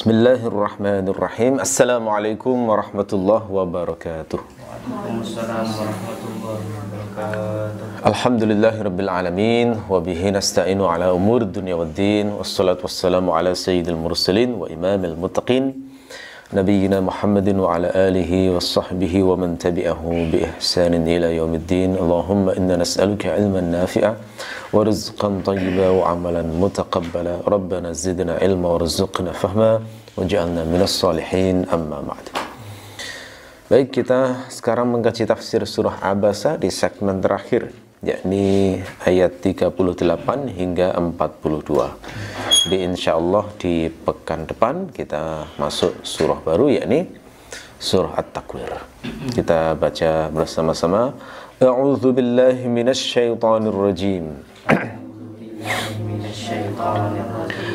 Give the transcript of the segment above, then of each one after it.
Bismillahirrahmanirrahim. Assalamualaikum warahmatullahi wabarakatuh. Waalaikumsalam warahmatullahi wabarakatuh. Alhamdulillahirabbil alamin wa bihi nasta'inu ala umuri dunya waddin wassalatu wassalamu ala sayyidil mursalin wa imamil muttaqin nabiyyina Muhammadin wa ala alihi wassahbihi wa man tabi'ahu bi ihsanin ila yaumiddin. Allahumma inna nas'aluka ilman nafi'a wa rizqan thayyiban wa amalan mutaqabbala. Rabbana zidna ilma warzuqna fahma waj'alna minas salihin, amma ba'd. Baik, kita sekarang mengkaji tafsir surah Abasa di segmen terakhir, yakni ayat 38 hingga 42. Jadi insyaallah di pekan depan kita masuk surah baru, yakni surah At-Takwir. Kita baca bersama-sama. A'udzu billahi minasy syaithanir rajim.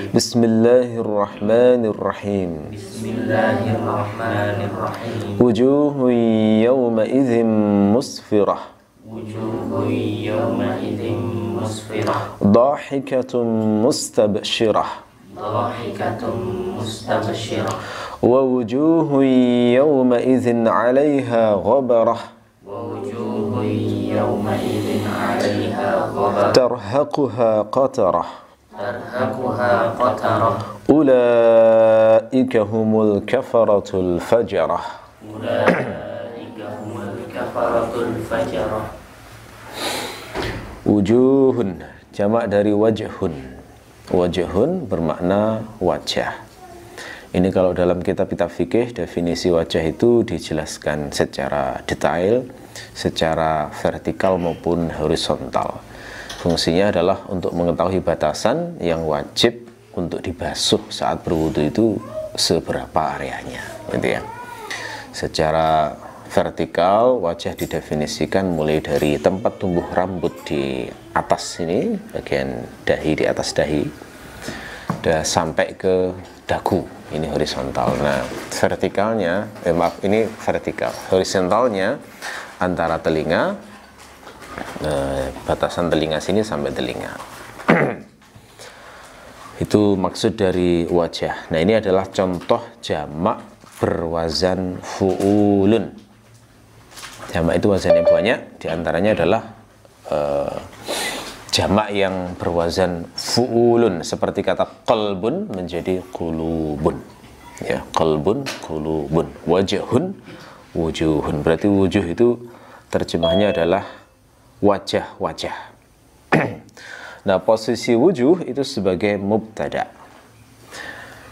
Bismillahirrahmanirrahim. Bismillahirrahmanirrahim. Wujuhun yawma idzin musfirah. Wujuhun yawma idzin musfirah. Dhahikatun mustabshirah. Dhahikatun mustabshirah. Wa wujuhun yawma idzin 'alaiha ghabarah. Wa wujuhun yawma idzin 'alaiha ghabarah. Tarhaquha qatarah. Tarhaquha qatarah. Ulaika humul kafaratul fajarah. Ulaika humul kafaratul fajarah. Wujuhun jamak dari wajhun. Wajhun bermakna wajah. Ini kalau dalam kitab-kitab fikih, definisi wajah itu dijelaskan secara detail, secara vertikal maupun horizontal. Fungsinya adalah untuk mengetahui batasan yang wajib untuk dibasuh saat berwudu itu seberapa areanya, gitu ya. Secara vertikal, wajah didefinisikan mulai dari tempat tumbuh rambut di atas sini, bagian dahi, di atas dahi, dan sampai ke dagu. Ini horizontal. Nah, vertikalnya, ini vertikal. Horizontalnya antara telinga, batasan telinga sini sampai telinga. Itu maksud dari wajah. Nah, ini adalah contoh jamak berwazan fu'ulun. Jamak itu wazannya banyak, diantaranya adalah jamak yang berwazan fu'ulun, seperti kata qalbun menjadi qulubun. Ya, qalbun, qulubun. Wajhun, wujuhun. Berarti wujuh itu terjemahnya adalah wajah-wajah. Nah, posisi wujuh itu sebagai mubtada.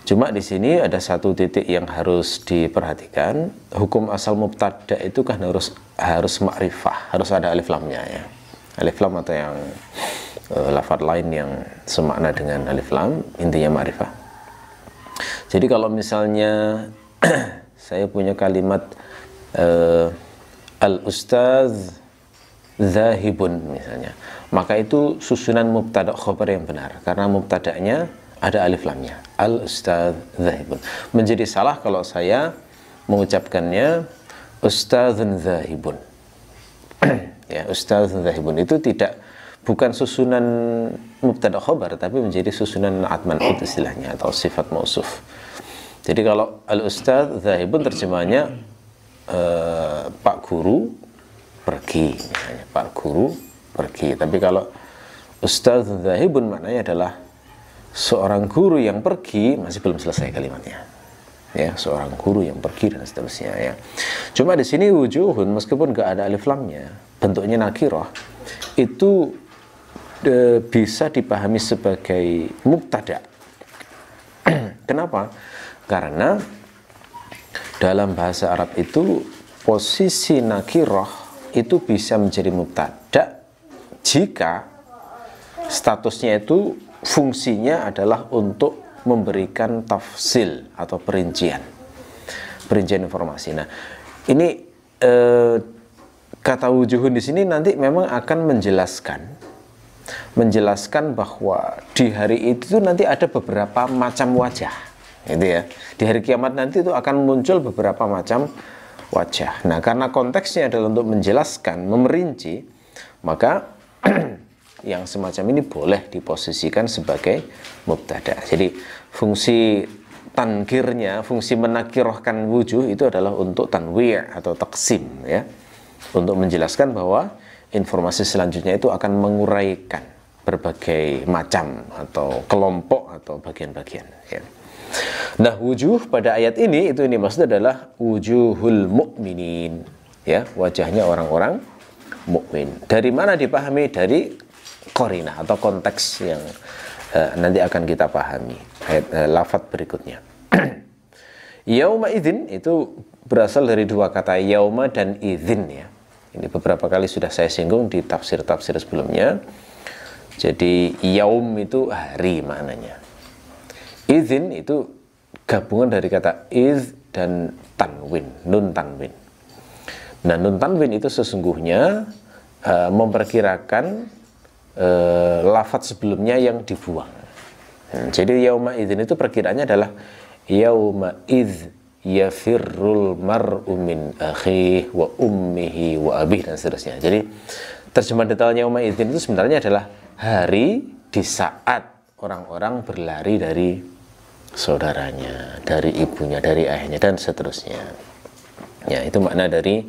Cuma di sini ada satu titik yang harus diperhatikan. Hukum asal mubtada itu kan harus ma'rifah, harus ada alif lamnya ya. Alif lam atau yang lafaz lain yang semakna dengan alif lam, intinya ma'rifah. Jadi kalau misalnya saya punya kalimat al-ustaz zahibun misalnya, maka itu susunan mubtada khobar yang benar, karena mubtada'nya ada alif lamnya, al-ustaz zahibun. Menjadi salah kalau saya mengucapkannya ustazun zahibun. Ya, ustazun zahibun itu bukan susunan mubtada khobar, tapi menjadi susunan na'at man'ut istilahnya, atau sifat mausuf. Jadi kalau al-ustaz zahibun terjemahnya Pak Guru pergi, misalnya Pak Guru pergi. Tapi kalau Ustaz zahibun maknanya adalah seorang guru yang pergi, masih belum selesai kalimatnya. Ya, seorang guru yang pergi dan seterusnya ya. Cuma di sini wujuhun meskipun gak ada alif lamnya, bentuknya nakirah, itu bisa dipahami sebagai mubtada. Kenapa? Karena dalam bahasa Arab itu posisi nakirah itu bisa menjadi mubtada jika statusnya itu fungsinya adalah untuk memberikan tafsil atau perincian informasi. Nah, ini kata wujuhun di sini nanti memang akan menjelaskan bahwa di hari itu nanti ada beberapa macam wajah, gitu ya. Di hari kiamat nanti itu akan muncul beberapa macam wajah. Nah, karena konteksnya adalah untuk menjelaskan, memerinci, maka yang semacam ini boleh diposisikan sebagai mubtada. Jadi fungsi tankirnya, fungsi menakirahkan wujuh itu adalah untuk tanwi' atau taksim, ya, untuk menjelaskan bahwa informasi selanjutnya itu akan menguraikan berbagai macam atau kelompok atau bagian-bagian, ya. Nah, wujuh pada ayat ini maksudnya adalah wujuhul mu'minin, ya, wajahnya orang-orang mukmin. Dari mana dipahami? Dari qarinah atau konteks yang nanti akan kita pahami ayat lafaz berikutnya. Yauma idzin itu berasal dari dua kata yauma dan idzin, ya. Ini beberapa kali sudah saya singgung di tafsir-tafsir sebelumnya. Jadi yaum itu hari maknanya. Idzin itu gabungan dari kata iz dan tanwin, nun tanwin. Nah, nun tanwin itu sesungguhnya memperkirakan lafaz sebelumnya yang dibuang. Jadi yauma idzin itu perkiraannya adalah yauma idz yafirrul mar'u min akhihi wa ummihi wa abihi dan seterusnya. Jadi terjemahan detailnya yauma idzin itu sebenarnya adalah hari di saat orang-orang berlari dari saudaranya, dari ibunya, dari ayahnya dan seterusnya. Ya, itu makna dari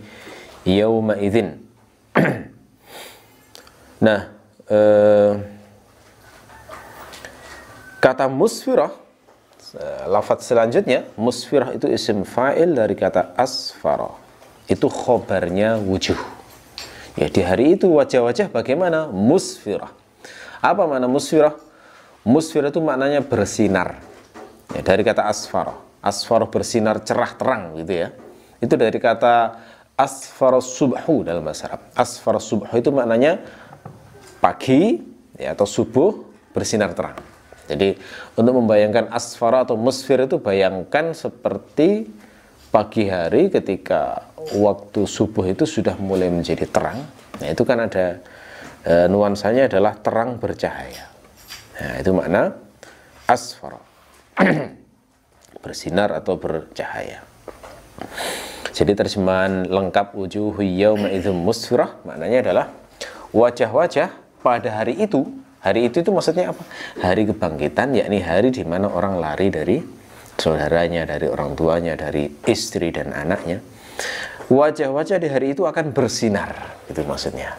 yauma idzin. Nah, kata musfirah, lafaz selanjutnya, musfirah itu isim fa'il dari kata asfara. Itu khobarnya wujuh. Ya, di hari itu wajah-wajah bagaimana? Musfirah. Apa makna musfirah? Musfirah itu maknanya bersinar. Ya, dari kata asfara. Asfara bersinar cerah terang gitu, ya. Itu dari kata asfara subhu dalam bahasa Arab. Asfara subhu itu maknanya pagi, ya, atau subuh bersinar terang. Jadi untuk membayangkan asfara atau musfir itu bayangkan seperti pagi hari ketika waktu subuh itu sudah mulai menjadi terang. Nah, itu kan ada nuansanya adalah terang bercahaya. Nah, itu makna asfara. Bersinar atau bercahaya. Jadi terjemahan lengkap wujuhu yauma idzin musfirah maknanya adalah wajah-wajah pada hari itu. Hari itu maksudnya apa? Hari kebangkitan, yakni hari di mana orang lari dari saudaranya, dari orang tuanya, dari istri dan anaknya. Wajah-wajah di hari itu akan bersinar, itu maksudnya.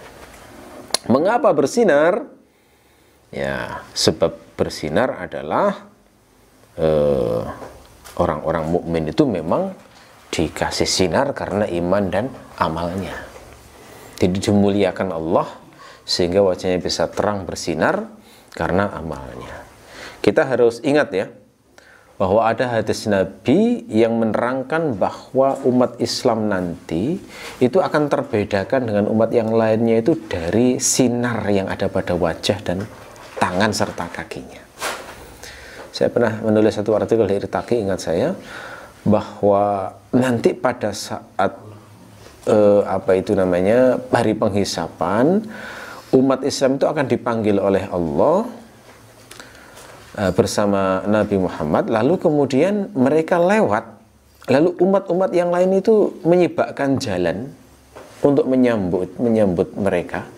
Mengapa bersinar? Ya, sebab bersinar adalah orang-orang mukmin itu memang dikasih sinar karena iman dan amalnya. Jadi dimuliakan Allah sehingga wajahnya bisa terang bersinar karena amalnya. Kita harus ingat, ya, bahwa ada hadis Nabi yang menerangkan bahwa umat Islam nanti itu akan terbedakan dengan umat yang lainnya itu dari sinar yang ada pada wajah dan tangan serta kakinya. Saya pernah menulis satu artikel di Irtaqi, ingat saya, bahwa nanti pada saat hari penghisapan, umat Islam itu akan dipanggil oleh Allah bersama Nabi Muhammad, lalu kemudian mereka lewat, lalu umat-umat yang lain itu menyibakkan jalan untuk menyambut mereka,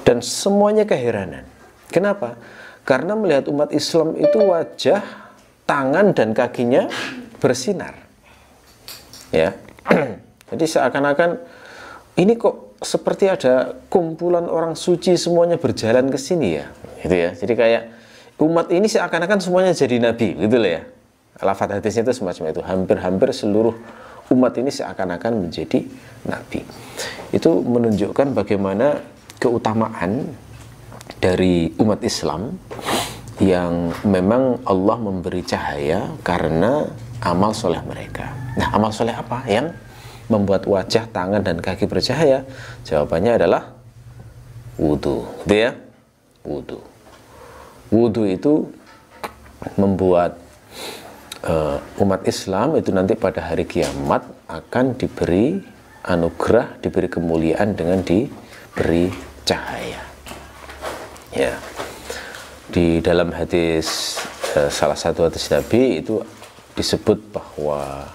dan semuanya keheranan. Kenapa? Karena melihat umat Islam itu wajah, tangan dan kakinya bersinar, ya. Jadi seakan-akan ini kok seperti ada kumpulan orang suci semuanya berjalan ke sini, ya, gitu ya. Jadi kayak umat ini seakan-akan semuanya jadi nabi, gitu loh, ya. Lafaz hadisnya itu semacam itu. Hampir-hampir seluruh umat ini seakan-akan menjadi nabi. Itu menunjukkan bagaimana keutamaan dari umat Islam yang memang Allah memberi cahaya karena amal soleh mereka. Nah, amal soleh apa yang membuat wajah, tangan, dan kaki bercahaya? Jawabannya adalah wudu, gitu ya. Wudu. Wudu itu membuat umat Islam itu nanti pada hari kiamat akan diberi anugerah, diberi kemuliaan dengan diberi cahaya. Ya. Di dalam hadis, salah satu hadis Nabi itu disebut bahwa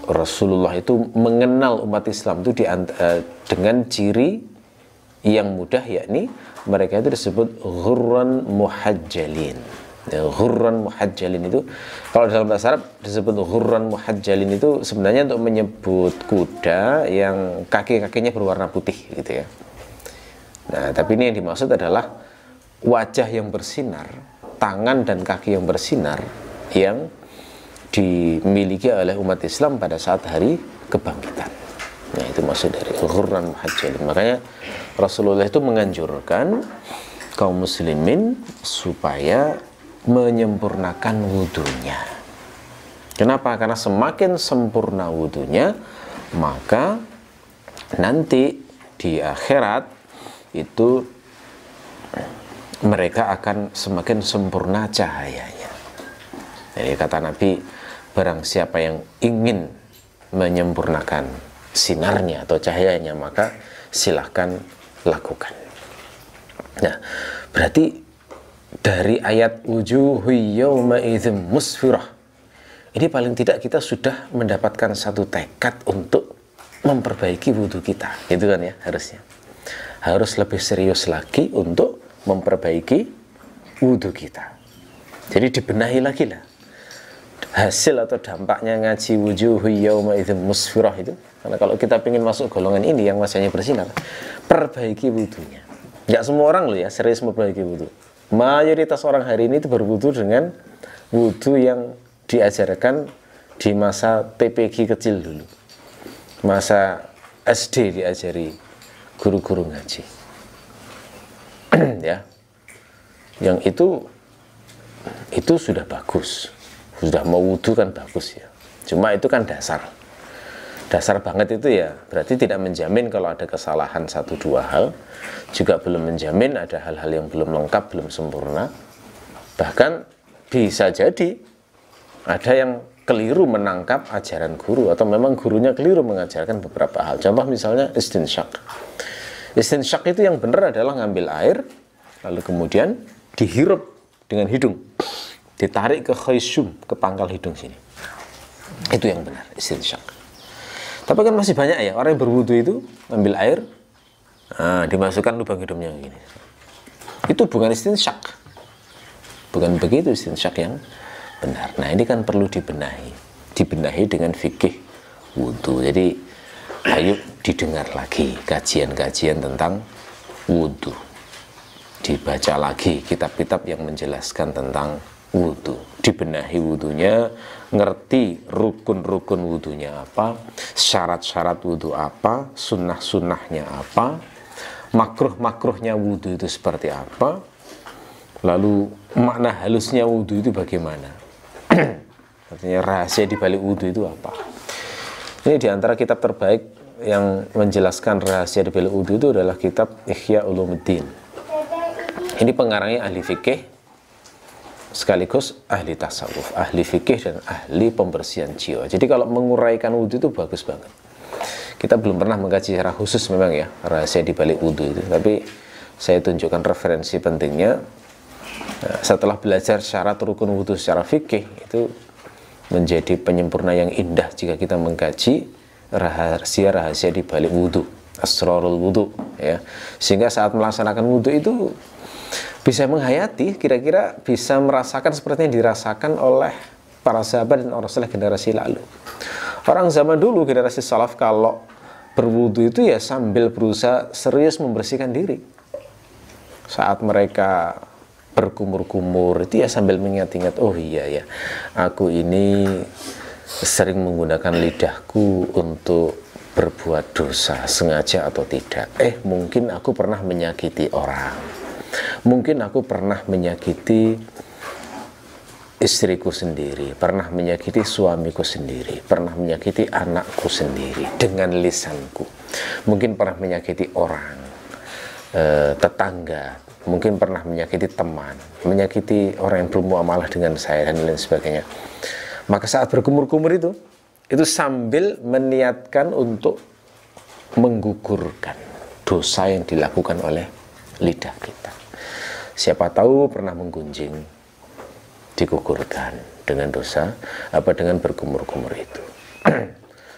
Rasulullah itu mengenal umat Islam itu dengan ciri yang mudah, yakni mereka itu disebut ghurran muhajjalin. Ya, ghurran muhajjalin itu kalau dalam bahasa Arab disebut ghurran muhajjalin itu sebenarnya untuk menyebut kuda yang kaki-kakinya berwarna putih gitu ya. Nah, tapi ini yang dimaksud adalah wajah yang bersinar, tangan dan kaki yang bersinar yang dimiliki oleh umat Islam pada saat hari kebangkitan. Nah, itu maksud dari ghurran muhajjalin. Makanya Rasulullah itu menganjurkan kaum muslimin supaya menyempurnakan wudunya. Kenapa? Karena semakin sempurna wudunya, maka nanti di akhirat itu mereka akan semakin sempurna cahayanya. Jadi kata Nabi, barang siapa yang ingin menyempurnakan sinarnya atau cahayanya, maka silahkan lakukan. Nah, berarti dari ayat wujuhu yawma idzin musfirah ini paling tidak kita sudah mendapatkan satu tekad untuk memperbaiki wudhu kita, gitu kan ya, harusnya harus lebih serius lagi untuk memperbaiki wudhu kita. Jadi dibenahi lagi lah hasil atau dampaknya ngaji wujuhu yawma idzin musfirah itu. Karena kalau kita ingin masuk golongan ini yang wajahnya bersinar, perbaiki wudhunya. Nggak semua orang loh ya serius memperbaiki wudhu. Mayoritas orang hari ini itu berwudu dengan wudu yang diajarkan di masa TPG kecil dulu, masa SD diajari guru-guru ngaji. Ya, yang itu sudah bagus, sudah mau wudu kan bagus ya. Cuma itu kan dasar banget itu ya, berarti tidak menjamin kalau ada kesalahan satu dua hal, juga belum menjamin ada hal-hal yang belum lengkap, belum sempurna. Bahkan bisa jadi ada yang keliru menangkap ajaran guru, atau memang gurunya keliru mengajarkan beberapa hal. Contoh misalnya istinsyak. Istinsyak itu yang benar adalah ngambil air, lalu kemudian dihirup dengan hidung, ditarik ke khaysum, ke pangkal hidung sini. Itu yang benar, istinsyak. Tapi kan masih banyak ya orang yang berwudu itu ambil air, dimasukkan lubang hidungnya begini. Itu bukan istinsyak, bukan begitu istinsyak yang benar. Nah, ini kan perlu dibenahi dengan fikih wudu. Jadi ayo didengar lagi kajian-kajian tentang wudu, dibaca lagi kitab-kitab yang menjelaskan tentang wudu, dibenahi wudunya, ngerti rukun-rukun wudunya apa, syarat-syarat wudu apa, sunnah-sunnahnya apa, makruh-makruhnya wudu itu seperti apa, lalu makna halusnya wudu itu bagaimana, artinya rahasia di balik wudu itu apa. Ini diantara kitab terbaik yang menjelaskan rahasia di balik wudu itu adalah kitab Ihya Ulumuddin. Ini pengarangnya ahli fikih sekaligus ahli tasawuf, ahli fikih dan ahli pembersihan jiwa. Jadi kalau menguraikan wudhu itu bagus banget. Kita belum pernah mengkaji secara khusus memang ya rahasia di balik wudhu itu, tapi saya tunjukkan referensi pentingnya. Nah, setelah belajar syarat rukun wudhu secara fikih, itu menjadi penyempurna yang indah jika kita mengkaji rahasia-rahasia di balik wudhu, asrarul wudhu ya. Sehingga saat melaksanakan wudhu itu bisa menghayati, kira-kira bisa merasakan seperti yang dirasakan oleh para sahabat dan orang saleh generasi lalu. Orang zaman dulu, generasi salaf, kalau berwudu itu ya sambil berusaha serius membersihkan diri. Saat mereka berkumur-kumur itu ya sambil mengingat-ingat, oh iya ya, aku ini sering menggunakan lidahku untuk berbuat dosa, sengaja atau tidak. Mungkin aku pernah menyakiti orang. Mungkin aku pernah menyakiti istriku sendiri, pernah menyakiti suamiku sendiri, pernah menyakiti anakku sendiri dengan lisanku. Mungkin pernah menyakiti orang, tetangga, mungkin pernah menyakiti teman, menyakiti orang yang bermuamalah dengan saya dan lain sebagainya. Maka saat berkumur-kumur itu sambil meniatkan untuk menggugurkan dosa yang dilakukan oleh lidah kita. Siapa tahu pernah menggunjing, digugurkan dengan dosa, dengan berkumur-kumur itu.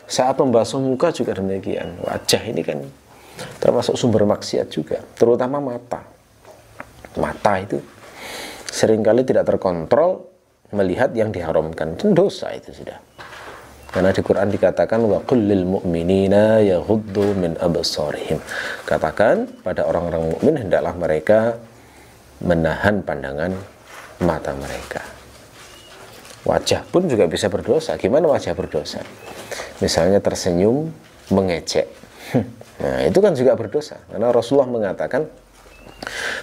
Saat membasuh muka juga demikian. Wajah ini kan termasuk sumber maksiat juga, terutama mata. Mata itu seringkali tidak terkontrol melihat yang diharamkan. Itu dosa itu sudah. Karena di Quran dikatakan wa qul lil mu'minina yaghuddu min absarihim. Katakan pada orang-orang mukmin hendaklah mereka menahan pandangan mata mereka. Wajah pun juga bisa berdosa. Gimana wajah berdosa? Misalnya tersenyum, mengejek. Nah, itu kan juga berdosa. Karena Rasulullah mengatakan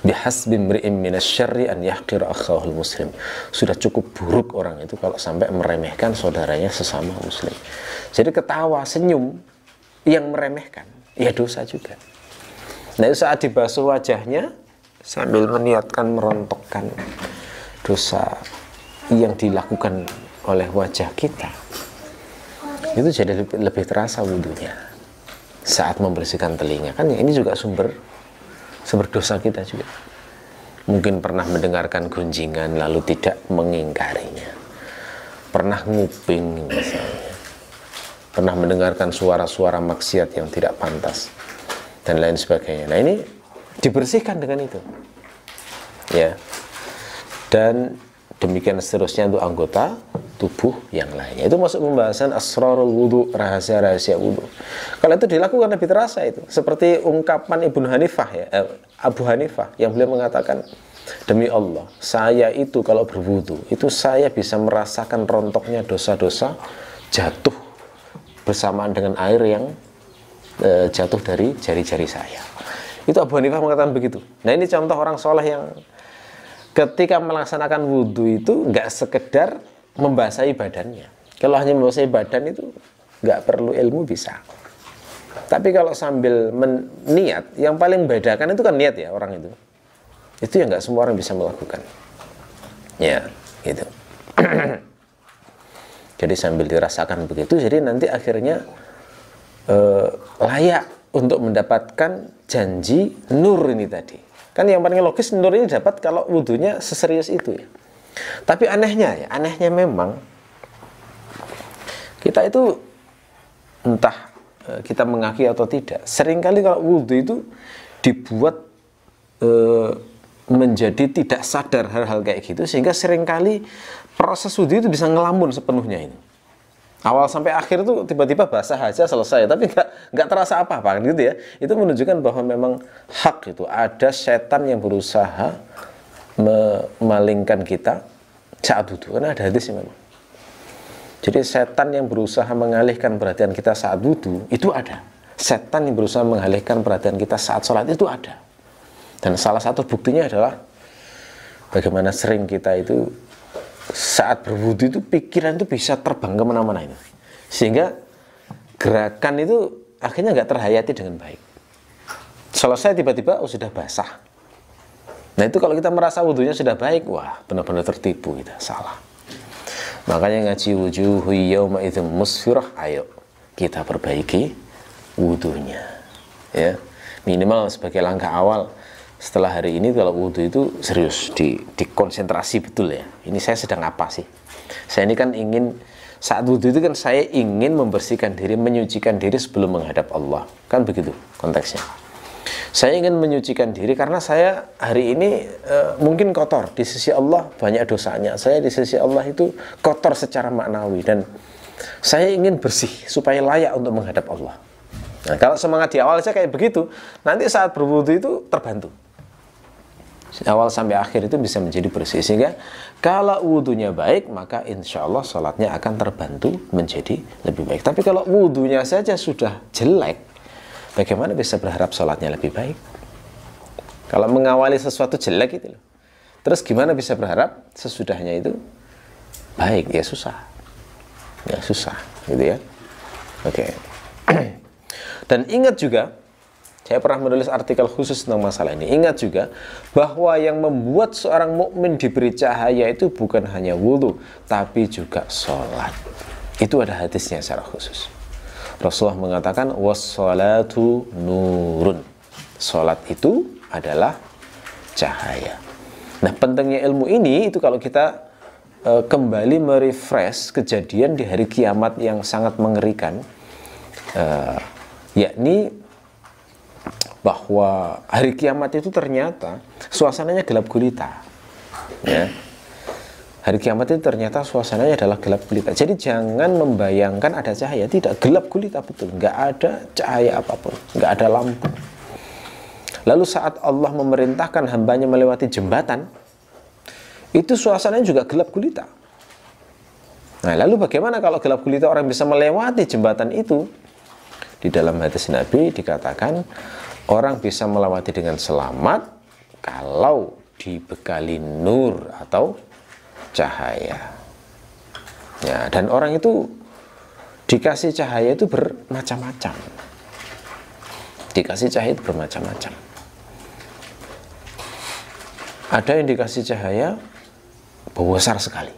bihasbi imri'in minasyarri an yahqira akhahul muslim. Sudah cukup buruk orang itu kalau sampai meremehkan saudaranya sesama muslim. Jadi ketawa, senyum yang meremehkan, ya dosa juga. Nah, saat dibasuh wajahnya sambil meniatkan merontokkan dosa yang dilakukan oleh wajah kita, itu jadi lebih terasa wudunya. Saat membersihkan telinga, kan ini juga sumber dosa kita juga. Mungkin pernah mendengarkan gunjingan lalu tidak mengingkarinya, pernah nguping misalnya, pernah mendengarkan suara-suara maksiat yang tidak pantas dan lain sebagainya. Nah, ini dibersihkan dengan itu ya. Dan demikian seterusnya untuk anggota tubuh yang lainnya. Itu masuk pembahasan asrarul wudu, rahasia-rahasia wudu. Kalau itu dilakukan lebih terasa itu. Seperti ungkapan Ibnu Hanifah ya, Abu Hanifah yang beliau mengatakan, demi Allah, saya itu kalau berwudu, itu saya bisa merasakan rontoknya dosa-dosa jatuh bersamaan dengan air yang jatuh dari jari-jari saya. Itu Abu Hanifah mengatakan begitu. Nah, ini contoh orang soleh yang ketika melaksanakan wudhu itu nggak sekedar membasahi badannya. Kalau hanya membasahi badan itu nggak perlu ilmu bisa. Tapi kalau sambil niat, yang paling membedakan itu kan niat ya orang itu. Itu yang nggak semua orang bisa melakukan. Ya, gitu. Jadi sambil dirasakan begitu, jadi nanti akhirnya layak untuk mendapatkan janji nur ini tadi. Kan yang paling logis nur ini dapat kalau wudhunya seserius itu ya. Tapi anehnya memang kita itu entah kita mengakui atau tidak, seringkali kalau wudhu itu dibuat menjadi tidak sadar hal-hal kayak gitu, sehingga seringkali proses wudhu itu bisa ngelamun sepenuhnya ini. Awal sampai akhir itu tiba-tiba basah aja selesai, tapi nggak terasa apa-apa gitu ya. Itu menunjukkan bahwa memang hak itu ada setan yang berusaha memalingkan kita saat wudhu, karena ada hadisnya memang. Jadi setan yang berusaha mengalihkan perhatian kita saat wudhu itu ada. Setan yang berusaha mengalihkan perhatian kita saat sholat itu ada. Dan salah satu buktinya adalah bagaimana sering kita itu saat berwudu itu pikiran itu bisa terbang kemana-mana itu, sehingga gerakan itu akhirnya nggak terhayati dengan baik. Selesai tiba-tiba sudah basah. Nah, itu kalau kita merasa wudunya sudah baik, wah benar-benar tertipu kita, salah. Makanya ngaji wujuhu yauma idzin musfirah, ayo kita perbaiki wudunya ya, minimal sebagai langkah awal. Setelah hari ini kalau wudhu itu serius, dikonsentrasi betul ya. Ini saya sedang apa sih? Saya ini kan ingin, saat wudhu itu kan saya ingin membersihkan diri, menyucikan diri sebelum menghadap Allah. Kan begitu konteksnya. Saya ingin menyucikan diri karena saya hari ini mungkin kotor. Di sisi Allah banyak dosanya. Saya di sisi Allah itu kotor secara maknawi. Dan saya ingin bersih supaya layak untuk menghadap Allah. Nah, kalau semangat di awal saya kayak begitu, nanti saat berwudhu itu terbantu. Awal sampai akhir itu bisa menjadi bersih, sehingga kalau wudhunya baik maka insya Allah sholatnya akan terbantu menjadi lebih baik. Tapi kalau wudhunya saja sudah jelek, bagaimana bisa berharap sholatnya lebih baik? Kalau mengawali sesuatu jelek itu loh, terus gimana bisa berharap sesudahnya itu baik? Ya susah, gitu ya. Oke. Dan ingat juga, saya pernah menulis artikel khusus tentang masalah ini. Ingat juga bahwa yang membuat seorang mukmin diberi cahaya itu bukan hanya wudhu, tapi juga sholat. Itu ada hadisnya secara khusus. Rasulullah mengatakan wassalatu nurun. Sholat itu adalah cahaya. Nah, pentingnya ilmu ini itu kalau kita kembali merefresh kejadian di hari kiamat yang sangat mengerikan, yakni bahwa hari kiamat itu ternyata suasananya gelap gulita. Ya. Hari kiamat itu ternyata suasananya adalah gelap gulita. Jadi jangan membayangkan ada cahaya, tidak, gelap gulita betul, nggak ada cahaya apapun, nggak ada lampu. Lalu saat Allah memerintahkan hambanya melewati jembatan, itu suasananya juga gelap gulita. Nah, lalu bagaimana kalau gelap gulita orang bisa melewati jembatan itu? Di dalam hadis Nabi dikatakan orang bisa melewati dengan selamat kalau dibekali nur atau cahaya. Ya, dan orang itu dikasih cahaya itu bermacam-macam. Dikasih cahaya itu bermacam-macam. Ada yang dikasih cahaya besar sekali.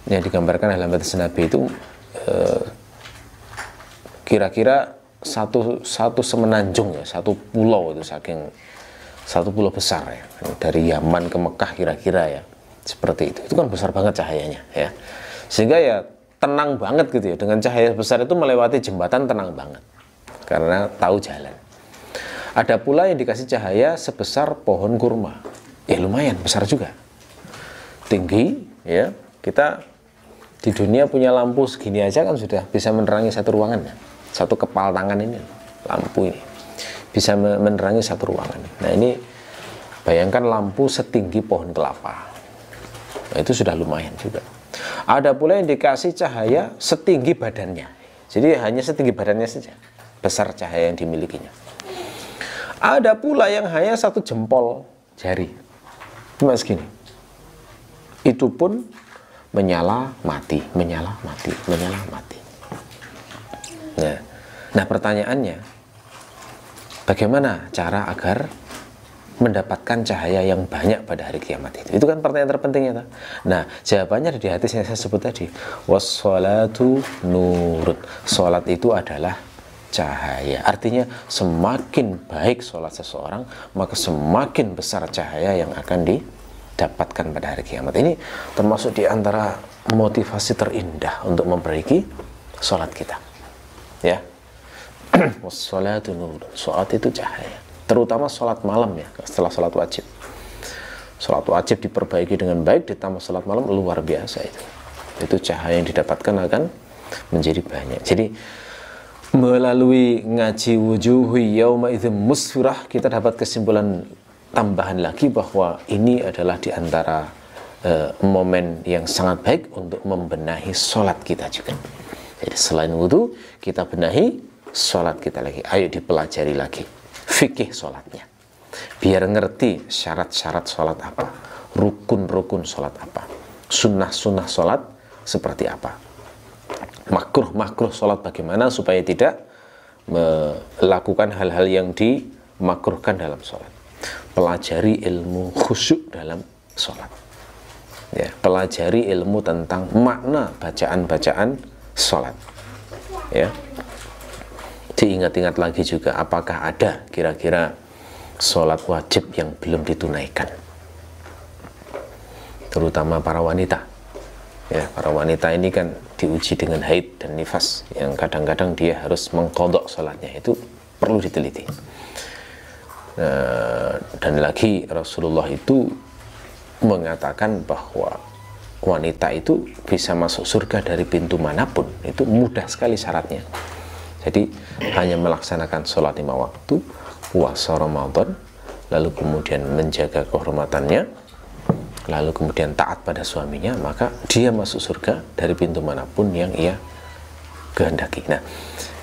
Yang digambarkan dalam hadis Nabi itu kira-kira satu semenanjung ya, satu pulau itu, saking satu pulau besar ya, dari Yaman ke Mekah kira-kira ya, seperti itu kan besar banget cahayanya ya, sehingga ya tenang banget gitu ya, dengan cahaya besar itu melewati jembatan tenang banget karena tahu jalan. Ada pula yang dikasih cahaya sebesar pohon kurma, ya lumayan besar juga, tinggi ya. Kita di dunia punya lampu segini aja kan sudah bisa menerangi satu ruangan ya. Satu kepal tangan ini, lampu ini bisa menerangi satu ruangan. Nah ini bayangkan lampu setinggi pohon kelapa, nah, itu sudah lumayan juga. Ada pula yang dikasih cahaya setinggi badannya, jadi hanya setinggi badannya saja, besar cahaya yang dimilikinya. Ada pula yang hanya satu jempol jari, cuma segini, itu pun menyala mati, menyala mati, menyala mati. Nah pertanyaannya, bagaimana cara agar mendapatkan cahaya yang banyak pada hari kiamat itu? Itu kan pertanyaan terpentingnya. Nah jawabannya ada di hadis yang saya sebut tadi, wassalatu nurun. Sholat itu adalah cahaya. Artinya semakin baik sholat seseorang, maka semakin besar cahaya yang akan didapatkan pada hari kiamat. Ini termasuk di antara motivasi terindah untuk memperbaiki sholat kita. Ya, wassalatu nur, sholat itu cahaya, terutama sholat malam ya, setelah sholat wajib. Sholat wajib diperbaiki dengan baik, ditambah sholat malam luar biasa itu cahaya yang didapatkan akan menjadi banyak. Jadi melalui ngaji wujuhi yauma idzin musfirah, kita dapat kesimpulan tambahan lagi bahwa ini adalah di antara momen yang sangat baik untuk membenahi sholat kita juga. Jadi selain wudhu, kita benahi sholat kita lagi. Ayo dipelajari lagi fikih sholatnya, biar ngerti syarat-syarat sholat apa, rukun-rukun sholat apa, sunnah-sunnah sholat seperti apa, makruh-makruh sholat bagaimana supaya tidak melakukan hal-hal yang dimakruhkan dalam sholat. Pelajari ilmu khusyuk dalam sholat ya, pelajari ilmu tentang makna bacaan-bacaan sholat ya. Diingat-ingat lagi juga apakah ada kira-kira sholat wajib yang belum ditunaikan, terutama para wanita ya. Para wanita ini kan diuji dengan haid dan nifas yang kadang-kadang dia harus mengqadha sholatnya, itu perlu diteliti. Dan lagi Rasulullah itu mengatakan bahwa wanita itu bisa masuk surga dari pintu manapun, itu mudah sekali syaratnya. Jadi hanya melaksanakan sholat 5 waktu, puasa Ramadan, lalu kemudian menjaga kehormatannya, lalu kemudian taat pada suaminya, maka dia masuk surga dari pintu manapun yang ia kehendaki. Nah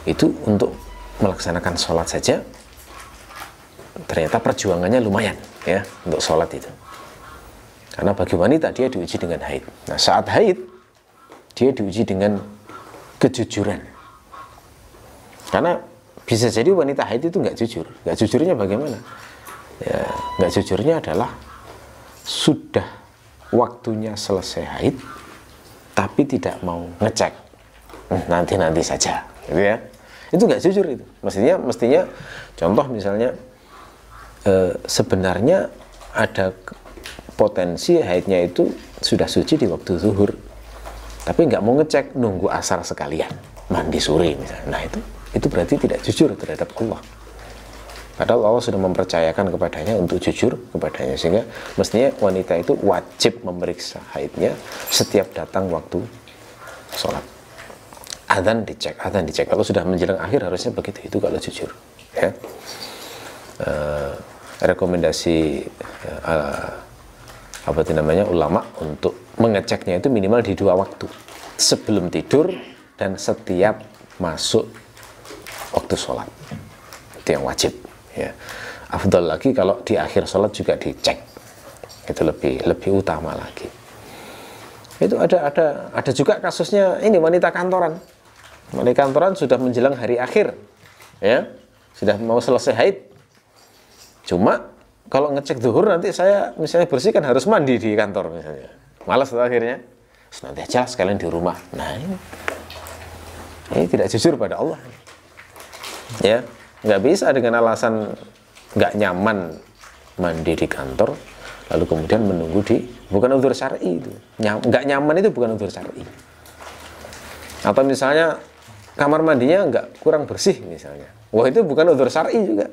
itu untuk melaksanakan sholat saja ternyata perjuangannya lumayan ya untuk sholat itu. Karena bagi wanita dia diuji dengan haid. Nah saat haid dia diuji dengan kejujuran. Karena bisa jadi wanita haid itu nggak jujur. Nggak jujurnya bagaimana? Ya, nggak jujurnya adalah sudah waktunya selesai haid, tapi tidak mau ngecek. Nanti saja, gitu ya. Itu nggak jujur itu. Mestinya contoh misalnya sebenarnya ada potensi haidnya itu sudah suci di waktu zuhur, tapi nggak mau ngecek, nunggu asar sekalian, mandi sore misalnya. Nah itu berarti tidak jujur terhadap Allah Padahal Allah sudah mempercayakan kepadanya untuk jujur kepadanya, sehingga mestinya wanita itu wajib memeriksa haidnya setiap datang waktu sholat. Adzan dicek. Kalau sudah menjelang akhir harusnya begitu itu kalau jujur. Ya. Rekomendasi apa itu namanya ulama untuk mengeceknya itu minimal di 2 waktu, sebelum tidur dan setiap masuk waktu sholat. Itu yang wajib. Ya. Afdal lagi kalau di akhir sholat juga dicek, itu lebih utama lagi. Itu ada juga kasusnya ini wanita kantoran sudah menjelang hari akhir, ya sudah mau selesai haid. Cuma kalau ngecek zuhur nanti saya misalnya bersihkan harus mandi di kantor misalnya, malas akhirnya nanti aja sekalian di rumah. Nah ini tidak jujur pada Allah, ya. Nggak bisa dengan alasan nggak nyaman mandi di kantor, lalu kemudian menunggu bukan udzur syar'i itu. Nggak nyaman itu bukan udzur syar'i. Atau misalnya kamar mandinya kurang bersih misalnya. Wah, itu bukan udzur syar'i juga.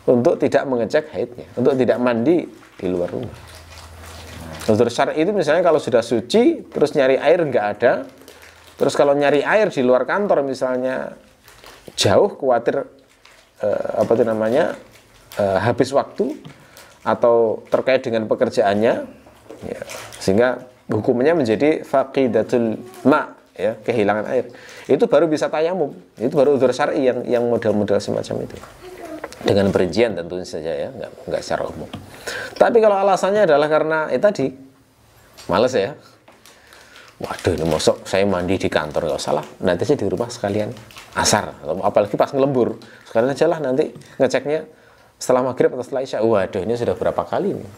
Untuk tidak mengecek haidnya, untuk tidak mandi di luar rumah. Udzur syar'i itu misalnya kalau sudah suci, terus nyari air nggak ada, terus kalau nyari air di luar kantor misalnya jauh, khawatir habis waktu atau terkait dengan pekerjaannya, ya, sehingga hukumnya menjadi faqidatul ma, ya, kehilangan air. Itu baru bisa tayamum. Itu baru udzur syar'i yang model-model semacam itu. Dengan perincian tentunya saja, ya, enggak secara umum. Tapi kalau alasannya adalah karena tadi males ya. Waduh, ini mosok saya mandi di kantor, nggak usah lah, nanti aja di rumah sekalian asar, atau apalagi pas ngelembur sekalian aja lah, nanti ngeceknya setelah maghrib atau setelah isya. Waduh, ini sudah berapa kali nih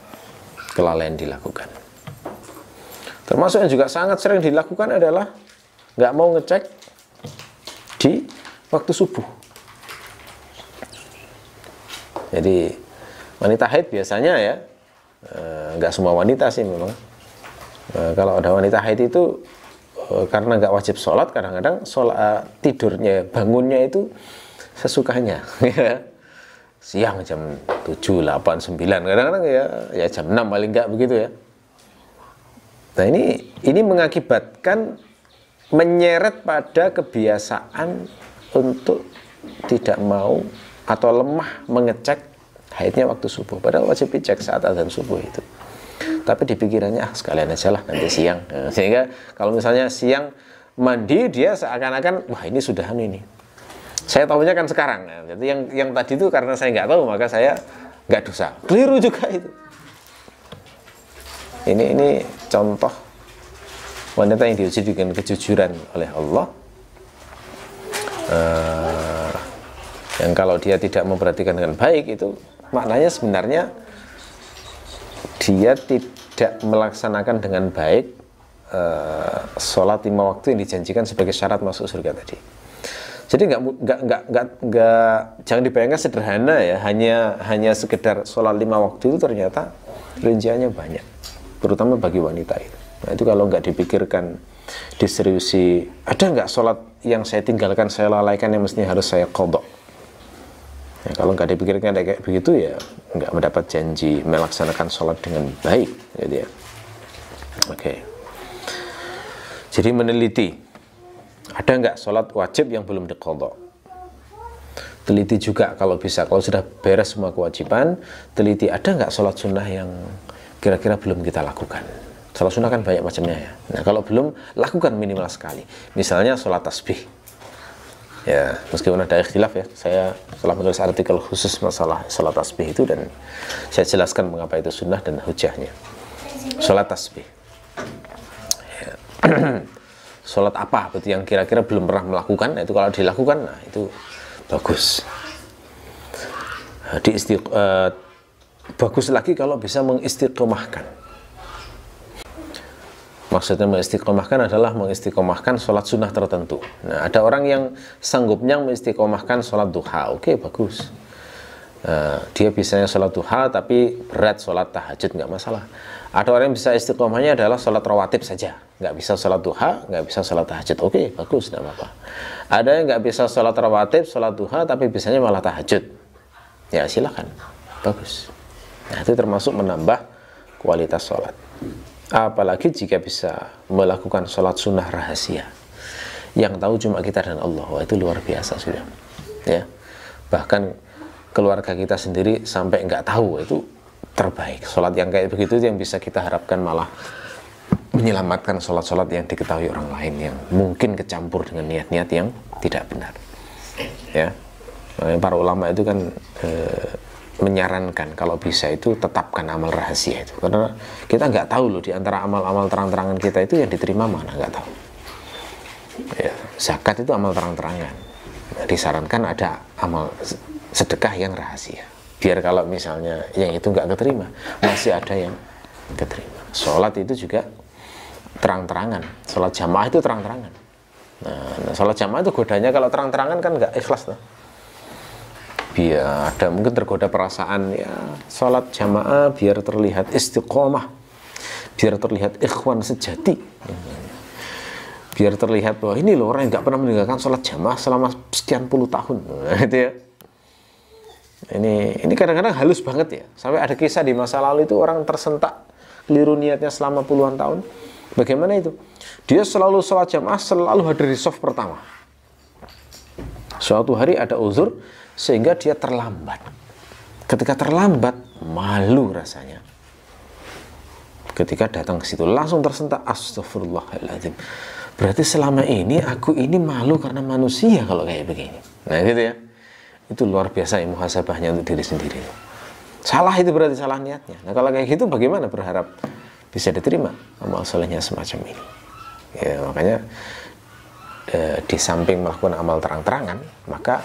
kelalaian dilakukan. Termasuk yang juga sangat sering dilakukan adalah nggak mau ngecek di waktu subuh. Jadi wanita haid biasanya, ya, nggak semua wanita sih memang. Kalau ada wanita haid itu karena nggak wajib sholat, kadang-kadang tidurnya, bangunnya itu sesukanya. Siang jam 7, 8, 9, kadang-kadang ya jam 6 paling nggak begitu, ya. Nah ini mengakibatkan menyeret pada kebiasaan untuk tidak mau atau lemah mengecek haidnya waktu subuh, padahal wajib dicek saat adzan subuh itu. Tapi di pikirannya sekalian aja lah nanti siang. Nah, sehingga kalau misalnya siang mandi, dia seakan-akan wah ini sudah ini. Saya tahunya kan sekarang. Nah, jadi yang tadi itu karena saya nggak tahu maka saya nggak dosa. Keliru juga itu. Ini contoh wanita yang diuji dengan kejujuran oleh Allah. Yang kalau dia tidak memperhatikan dengan baik, itu maknanya sebenarnya dia tidak melaksanakan dengan baik sholat 5 waktu yang dijanjikan sebagai syarat masuk surga tadi. Jadi jangan dibayangkan sederhana, ya, hanya sekedar sholat 5 waktu itu ternyata rinciannya banyak, terutama bagi wanita itu. Nah, itu kalau nggak dipikirkan, diseriusi, ada nggak sholat yang saya tinggalkan, saya lalaikan yang mestinya harus saya qadha. Ya, kalau nggak dipikirkan kayak begitu, ya nggak mendapat janji melaksanakan sholat dengan baik, gitu ya. Oke. Jadi meneliti, ada nggak sholat wajib yang belum diqadha. Teliti juga kalau bisa, kalau sudah beres semua kewajiban, teliti ada nggak sholat sunnah yang kira-kira belum kita lakukan. Sholat sunnah kan banyak macamnya, ya. Nah, kalau belum, lakukan minimal sekali. Misalnya sholat tasbih. Ya, meskipun ada ikhtilaf, ya, saya telah menulis artikel khusus masalah sholat tasbih itu dan saya jelaskan mengapa itu sunnah dan hujahnya. Sholat tasbih, ya. Sholat apa berarti yang kira-kira belum pernah melakukan, nah, itu kalau dilakukan, nah itu bagus. Bagus lagi kalau bisa mengistiqomahkan. Maksudnya mengistiqomahkan adalah mengistiqomahkan sholat sunnah tertentu. Nah, ada orang yang sanggupnya mengistiqomahkan sholat duha, oke, bagus. Dia bisanya sholat duha tapi berat sholat tahajud, nggak masalah. Ada orang yang bisa istiqomahnya adalah sholat rawatib saja, nggak bisa sholat duha, nggak bisa sholat tahajud, oke, bagus, nggak apa-apa. Ada yang nggak bisa sholat rawatib, sholat duha tapi bisanya malah tahajud, ya silakan, bagus. Nah, itu termasuk menambah kualitas sholat. Apalagi jika bisa melakukan sholat sunnah rahasia, yang tahu cuma kita dan Allah. Wah, itu luar biasa sudah. Ya, bahkan keluarga kita sendiri sampai nggak tahu, itu terbaik. Sholat yang kayak begitu yang bisa kita harapkan malah menyelamatkan sholat-sholat yang diketahui orang lain yang mungkin kecampur dengan niat-niat yang tidak benar. Ya, para ulama itu kan menyarankan kalau bisa itu tetapkan amal rahasia itu, karena kita nggak tahu loh di antara amal-amal terang-terangan kita itu yang diterima mana, nggak tahu. Ya, zakat itu amal terang-terangan. Nah, disarankan ada amal sedekah yang rahasia, biar kalau misalnya yang itu nggak keterima masih ada yang keterima. Sholat itu juga terang-terangan, sholat jamaah itu terang-terangan. Nah, sholat jamaah itu godanya kalau terang-terangan kan nggak ikhlas tuh. Biar ada mungkin tergoda perasaan, ya sholat jamaah biar terlihat istiqomah, biar terlihat ikhwan sejati, biar terlihat bahwa ini loh orang yang nggak pernah meninggalkan sholat jamaah selama sekian puluh tahun. Nah, itu ya. Ini kadang-kadang halus banget ya. Sampai ada kisah di masa lalu itu orang tersentak keliru niatnya selama puluhan tahun. Bagaimana itu? Dia selalu sholat jamaah, selalu hadir di shaf pertama. Suatu hari ada uzur sehingga dia terlambat. Ketika terlambat, malu rasanya. Ketika datang ke situ langsung tersentak, astagfirullahaladzim. Berarti selama ini aku ini malu karena manusia kalau kayak begini. Nah gitu ya. Itu luar biasa ya muhasabahnya untuk diri sendiri. Salah itu berarti salah niatnya. Nah kalau kayak gitu bagaimana berharap bisa diterima amal solehnya semacam ini? Ya makanya di samping melakukan amal terang-terangan, maka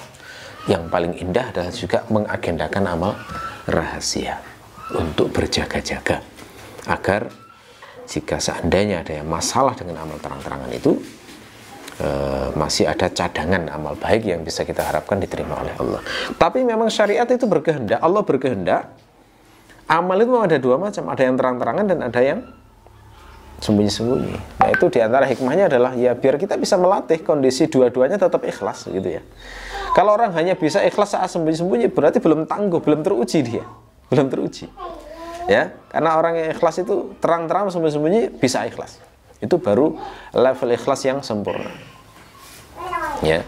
yang paling indah adalah juga mengagendakan amal rahasia untuk berjaga-jaga agar jika seandainya ada yang masalah dengan amal terang-terangan itu masih ada cadangan amal baik yang bisa kita harapkan diterima oleh Allah. Tapi memang syariat itu berkehendak, Allah berkehendak amal itu memang ada dua macam, ada yang terang-terangan dan ada yang sembunyi-sembunyi. Nah itu diantara hikmahnya adalah ya biar kita bisa melatih kondisi dua-duanya tetap ikhlas gitu ya. Kalau orang hanya bisa ikhlas saat sembunyi-sembunyi berarti belum tangguh, belum teruji dia, belum teruji. Ya, karena orang yang ikhlas itu terang-terang sembunyi-sembunyi bisa ikhlas. Itu baru level ikhlas yang sempurna. Ya,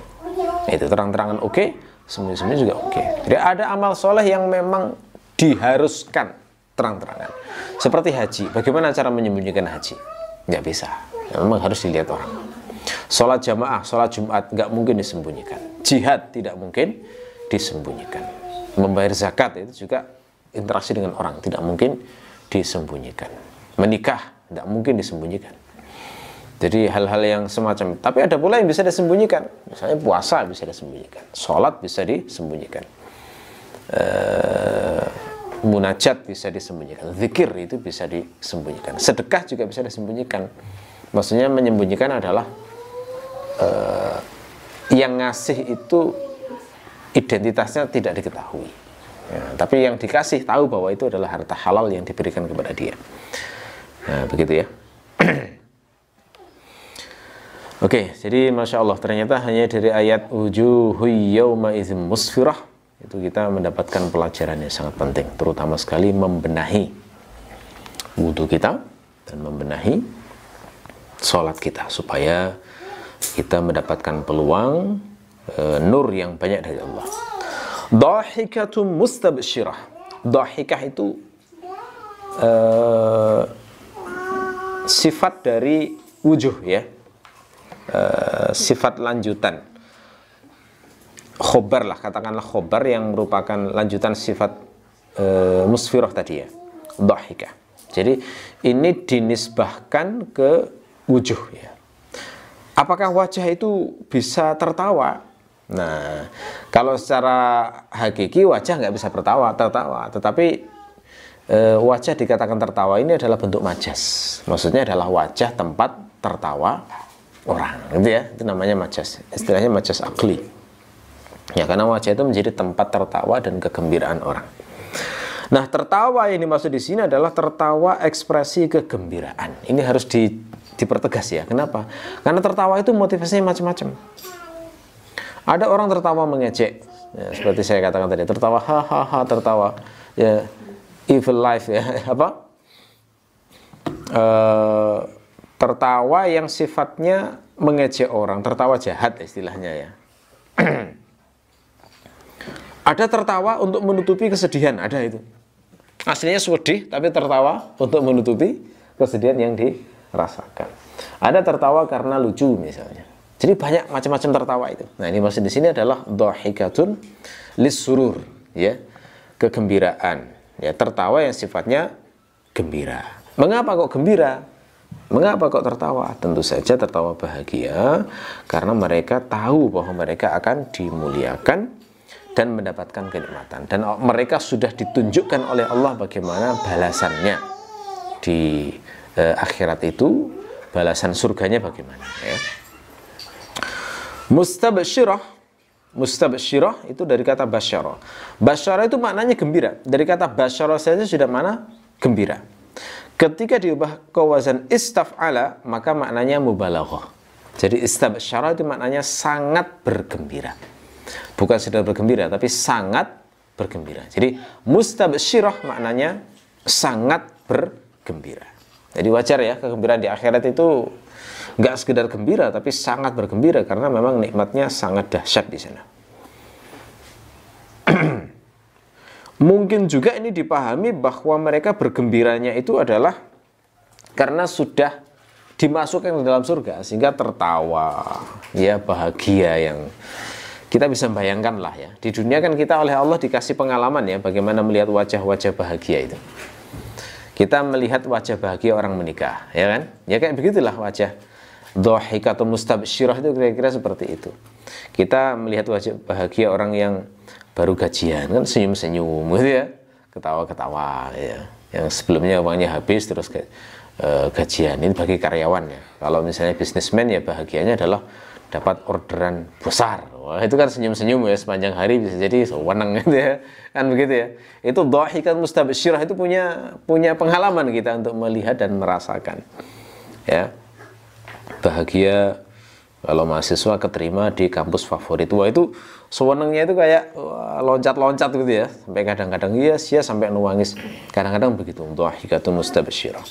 itu terang-terangan oke, sembunyi-sembunyi juga oke. Jadi ada amal soleh yang memang diharuskan terang-terangan. Seperti haji, bagaimana cara menyembunyikan haji? Nggak bisa, memang harus dilihat orang. Sholat jamaah, sholat Jumat nggak mungkin disembunyikan. Jihad tidak mungkin disembunyikan. Membayar zakat itu juga interaksi dengan orang, tidak mungkin disembunyikan. Menikah tidak mungkin disembunyikan. Jadi hal-hal yang semacam. Tapi ada pula yang bisa disembunyikan. Misalnya puasa bisa disembunyikan, sholat bisa disembunyikan, munajat bisa disembunyikan, zikir itu bisa disembunyikan, sedekah juga bisa disembunyikan. Maksudnya menyembunyikan adalah yang ngasih itu identitasnya tidak diketahui ya, tapi yang dikasih tahu bahwa itu adalah harta halal yang diberikan kepada dia. Nah begitu ya. Oke, jadi Masya Allah ternyata hanya dari ayat wujuhu yawma idzin musfirah itu kita mendapatkan pelajaran yang sangat penting, terutama sekali membenahi wudhu kita dan membenahi sholat kita supaya kita mendapatkan peluang nur yang banyak dari Allah. Dhahikatum mustabsyirah. Dhahikah itu sifat dari wujuh ya, sifat lanjutan. Khobar lah, katakanlah khobar yang merupakan lanjutan sifat musfirah tadi ya, dhahikah. Jadi ini dinisbahkan ke wujuh ya. Apakah wajah itu bisa tertawa? Nah, kalau secara hakiki wajah nggak bisa tertawa, tetapi wajah dikatakan tertawa ini adalah bentuk majas. Maksudnya adalah wajah tempat tertawa orang, gitu ya. Itu namanya majas. Istilahnya majas akli. Ya, karena wajah itu menjadi tempat tertawa dan kegembiraan orang. Nah, tertawa yang dimaksud di sini adalah tertawa ekspresi kegembiraan. Ini harus dipertegas ya. Kenapa? Karena tertawa itu motivasinya macam-macam. Ada orang tertawa mengejek, Ya, seperti saya katakan tadi, tertawa hahaha, tertawa ya evil life ya, apa? Tertawa yang sifatnya mengejek orang, tertawa jahat istilahnya ya. Ada tertawa untuk menutupi kesedihan, ada itu. Aslinya sedih tapi tertawa untuk menutupi kesedihan yang dirasakan. Ada tertawa karena lucu misalnya. Jadi banyak macam-macam tertawa itu. Nah, ini maksud di sini adalah dhahikatun lis-surur, ya. Kegembiraan, ya, tertawa yang sifatnya gembira. Mengapa kok gembira? Mengapa kok tertawa? Tentu saja tertawa bahagia karena mereka tahu bahwa mereka akan dimuliakan dan mendapatkan kenikmatan, dan mereka sudah ditunjukkan oleh Allah bagaimana balasannya di akhirat itu, balasan surganya bagaimana ya. Mustabsyirah, mustabsyirah itu dari kata basyara. Basyara itu maknanya gembira. Dari kata basyara saja sudah mana gembira. Ketika diubah ke wazan istaf'ala, maka maknanya mubalaghah. Jadi istabsyara itu maknanya sangat bergembira. Bukan sudah bergembira, tapi sangat bergembira. Jadi mustabsyirah maknanya sangat bergembira. Jadi wajar ya, kegembiraan di akhirat itu nggak sekedar gembira, tapi sangat bergembira karena memang nikmatnya sangat dahsyat di sana. Mungkin juga ini dipahami bahwa mereka bergembiranya itu adalah karena sudah dimasukkan ke dalam surga, sehingga tertawa, ya, bahagia yang kita bisa bayangkan lah ya. Di dunia kan kita oleh Allah dikasih pengalaman ya, bagaimana melihat wajah-wajah bahagia itu. Kita melihat wajah bahagia orang menikah, ya kan? Ya kayak begitulah wajah dhahikatun mustabsyirah itu kira-kira seperti itu. Kita melihat wajah bahagia orang yang baru gajian, kan senyum-senyum gitu ya, ketawa-ketawa ya. Yang sebelumnya uangnya habis terus gajian. Ini bagi karyawan ya. Kalau misalnya bisnismen ya bahagianya adalah dapat orderan besar. Wah, itu kan senyum-senyum ya sepanjang hari, bisa jadi sewenang gitu ya. Kan begitu ya. Itu dhahikatun mustabsyirah itu punya pengalaman kita untuk melihat dan merasakan. Ya. Bahagia kalau mahasiswa keterima di kampus favorit. Wah, itu sewenangnya itu kayak loncat-loncat gitu ya. Sampai kadang-kadang iya sampai nuangis. Kadang-kadang begitu. Dhahikatun mustabsyirah.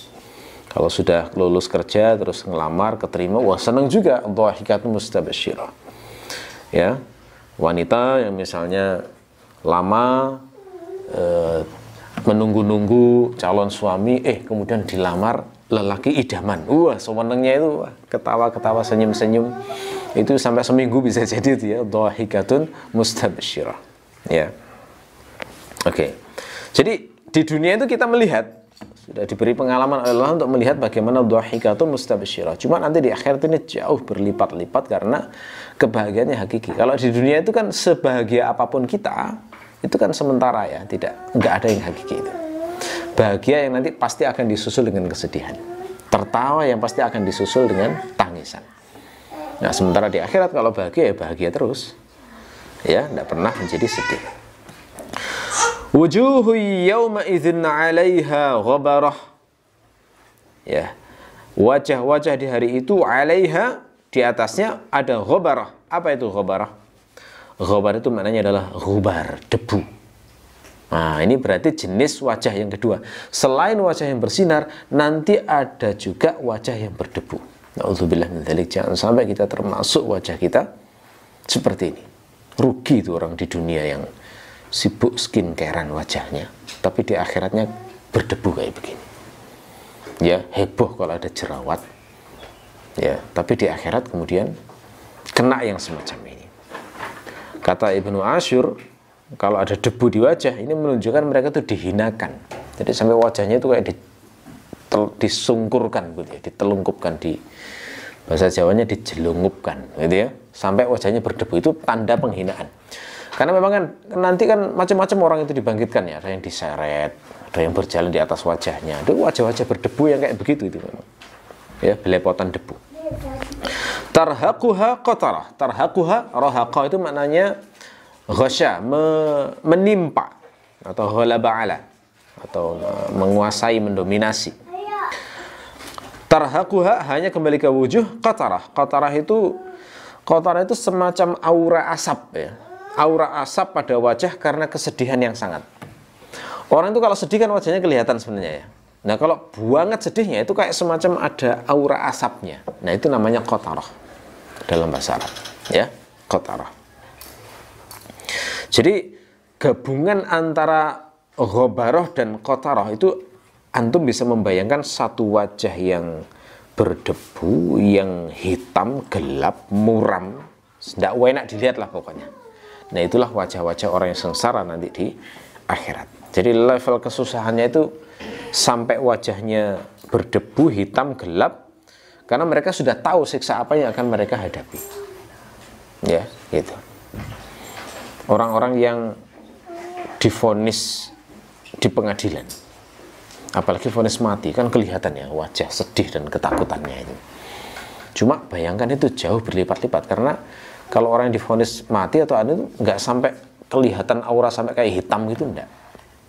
Kalau sudah lulus kerja terus ngelamar keterima, wah senang juga. Dhahikatun mustabsyirah. Ya. Wanita yang misalnya lama menunggu-nunggu calon suami, kemudian dilamar lelaki idaman. Wah, sewenangnya itu ketawa-ketawa, senyum-senyum. Itu sampai seminggu bisa jadi itu ya. Dhahikatun mustabsyirah. Ya. Oke. Jadi di dunia itu kita melihat, sudah diberi pengalaman oleh Allah untuk melihat bagaimana dhahikatun mustabsyirah. Cuma nanti di akhirat ini jauh berlipat-lipat karena kebahagiaannya hakiki. Kalau di dunia itu kan sebahagia apapun kita, itu kan sementara ya, nggak ada yang hakiki itu. Bahagia yang nanti pasti akan disusul dengan kesedihan. Tertawa yang pasti akan disusul dengan tangisan. Nah, sementara di akhirat kalau bahagia ya bahagia terus. Ya, tidak pernah menjadi sedih. Wujuhu yawma idzin 'alaiha ghabarah. Ya. Wajah-wajah di hari itu 'alaiha, di atasnya ada ghabarah. Apa itu ghabarah? Ghabar itu maknanya adalah ghubar, debu. Nah, ini berarti jenis wajah yang kedua. Selain wajah yang bersinar, nanti ada juga wajah yang berdebu. Na'udzubillah min dzalik. Jangan sampai kita termasuk wajah kita seperti ini. Rugi itu orang di dunia yang sibuk skincarean wajahnya, tapi di akhiratnya berdebu kayak begini. Ya, heboh kalau ada jerawat. Ya, tapi di akhirat kemudian kena yang semacam ini. Kata Ibnu Asyur, kalau ada debu di wajah, ini menunjukkan mereka itu dihinakan. Jadi sampai wajahnya itu kayak disungkurkan gitu ya, ditelungkupkan, di bahasa Jawanya dijelungupkan gitu ya. Sampai wajahnya berdebu, itu tanda penghinaan. Karena memang kan nanti kan macam-macam orang itu dibangkitkan ya, ada yang diseret, ada yang berjalan di atas wajahnya. Itu wajah-wajah berdebu yang kayak begitu itu memang. Ya, belepotan debu. Tarhaquha qatarah. Tarhaquha, rahaqa itu maknanya ghasya, menimpa, atau ghalaba ala, atau menguasai, mendominasi. Tarhaquha hanya kembali ke wujuh qatarah. Qatarah itu semacam aura asap ya. aura asap pada wajah karena kesedihan yang sangat. Orang itu kalau sedih kan wajahnya kelihatan sebenarnya ya. Nah kalau banget sedihnya itu kayak semacam ada aura asapnya. Nah itu namanya qatarah dalam bahasa Arab ya, qatarah. Jadi gabungan antara ghabarah dan qatarah itu antum bisa membayangkan satu wajah yang berdebu, yang hitam, gelap, muram, tidak enak dilihat lah pokoknya. Nah itulah wajah-wajah orang yang sengsara nanti di akhirat. Jadi level kesusahannya itu sampai wajahnya berdebu, hitam, gelap, karena mereka sudah tahu siksa apa yang akan mereka hadapi. Ya, gitu. Orang-orang yang divonis di pengadilan, apalagi vonis mati, kan kelihatan ya wajah sedih dan ketakutannya itu. Cuma bayangkan itu jauh berlipat-lipat, karena kalau orang yang divonis mati atau anu nggak sampai kelihatan aura sampai kayak hitam gitu, enggak.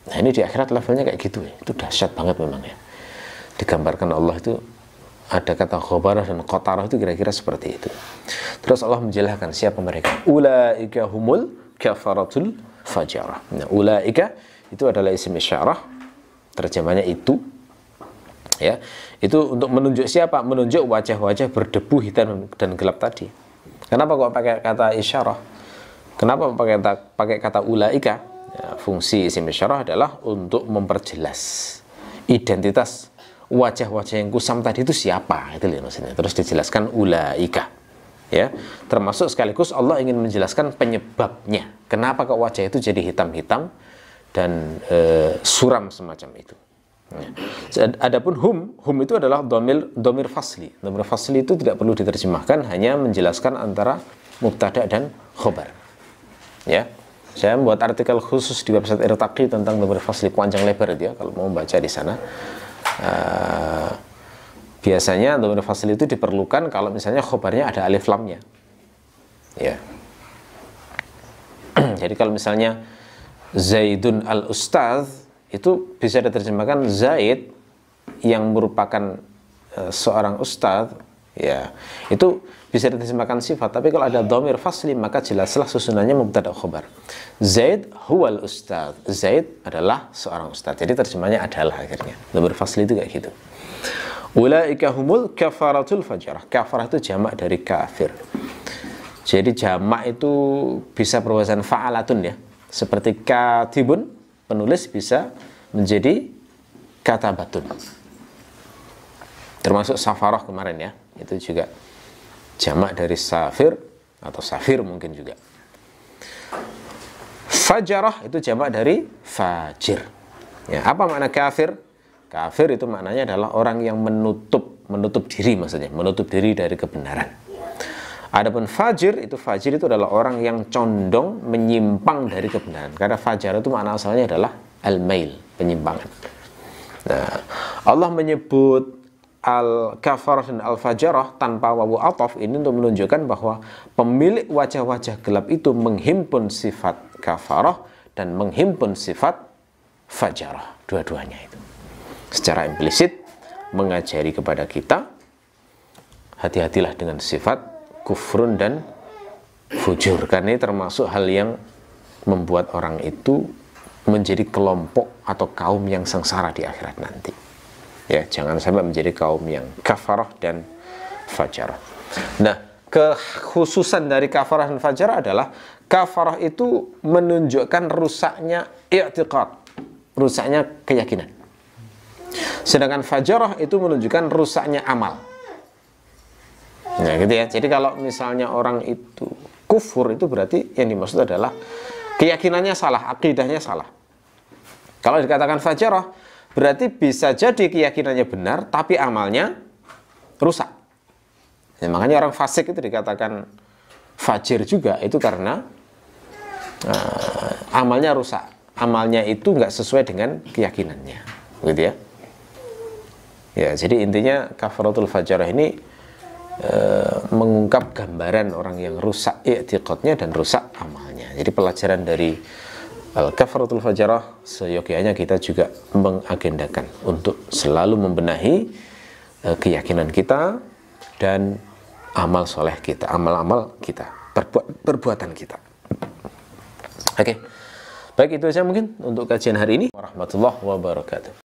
Nah ini di akhirat levelnya kayak gitu ya, itu dahsyat banget memang ya. Digambarkan Allah itu ada kata ghabarah dan qatarah itu kira-kira seperti itu. Terus Allah menjelaskan siapa mereka. Ulaika humul kafaratul fajarah. Nah, ulaika itu adalah isim isyarah, terjemahnya itu ya. Itu untuk menunjuk siapa? Menunjuk wajah-wajah berdebu, hitam dan gelap tadi. Kenapa kok pakai kata isyarah? Kenapa pakai kata ulaika? Ya, fungsi isim isyarah adalah untuk memperjelas identitas wajah-wajah yang kusam tadi itu siapa, itu maksudnya. Terus dijelaskan ulaika, ya. Termasuk sekaligus Allah ingin menjelaskan penyebabnya. Kenapa kok wajah itu jadi hitam-hitam dan suram semacam itu. Ya. Adapun hum itu adalah domir fasli. Domir fasli itu tidak perlu diterjemahkan, hanya menjelaskan antara mubtada dan khobar. Ya. Saya membuat artikel khusus di website Irtaqi tentang domir fasli panjang lebar itu ya, kalau mau baca di sana. Biasanya domir fasli itu diperlukan kalau misalnya khobarnya ada alif lamnya. Ya. Jadi kalau misalnya Zaidun al-Ustadz itu bisa diterjemahkan Zaid yang merupakan seorang ustadz, ya itu bisa diterjemahkan sifat. Tapi kalau ada dhamir fasli maka jelaslah susunannya mubtada khobar. Zaid huwal ustadz, Zaid adalah seorang ustadz. Jadi terjemahnya adalah akhirnya. Dhamir fasli itu kayak gitu. Ulaika humul kafaratul fajarah. Kafarah itu jamak dari kafir. Jadi jamak itu bisa berwazan fa'alatun ya. Seperti katibun, penulis, bisa menjadi katabatun. Termasuk safarah kemarin ya, itu juga jamak dari safir atau safir mungkin juga. Fajarah itu jamak dari fajir. Ya, apa makna kafir? Kafir itu maknanya adalah orang yang menutup diri, maksudnya menutup diri dari kebenaran. Adapun fajir itu adalah orang yang condong menyimpang dari kebenaran. Karena fajar itu makna asalnya adalah al-mail, penyimpangan. Nah, Allah menyebut al-kafarah dan al-fajarah tanpa wawu ataf ini untuk menunjukkan bahwa pemilik wajah-wajah gelap itu menghimpun sifat kafarah dan menghimpun sifat fajarah, dua-duanya itu. Secara implisit mengajari kepada kita hati-hatilah dengan sifat kufrun dan fujur, karena ini termasuk hal yang membuat orang itu menjadi kelompok atau kaum yang sengsara di akhirat nanti. Ya, jangan sampai menjadi kaum yang kafarah dan fajarah. Nah, kekhususan dari kafarah dan fajarah adalah kafarah itu menunjukkan rusaknya i'tiqad, rusaknya keyakinan. Sedangkan fajarah itu menunjukkan rusaknya amal. Nah gitu ya. Jadi kalau misalnya orang itu kufur, itu berarti yang dimaksud adalah keyakinannya salah, akidahnya salah. Kalau dikatakan fajarah, berarti bisa jadi keyakinannya benar tapi amalnya rusak. Ya, makanya orang fasik itu dikatakan fajir juga, itu karena amalnya rusak. Amalnya itu nggak sesuai dengan keyakinannya, gitu ya. Ya, jadi intinya kafaratul fajarah ini mengungkap gambaran orang yang rusak i'tiqadnya dan rusak amalnya. Jadi pelajaran dari al-kafaratul fajarah seyogyanya kita juga mengagendakan untuk selalu membenahi keyakinan kita dan amal soleh kita, amal-amal kita, perbuatan kita. Oke. Baik, itu saja mungkin untuk kajian hari ini. Warahmatullahi wabarakatuh.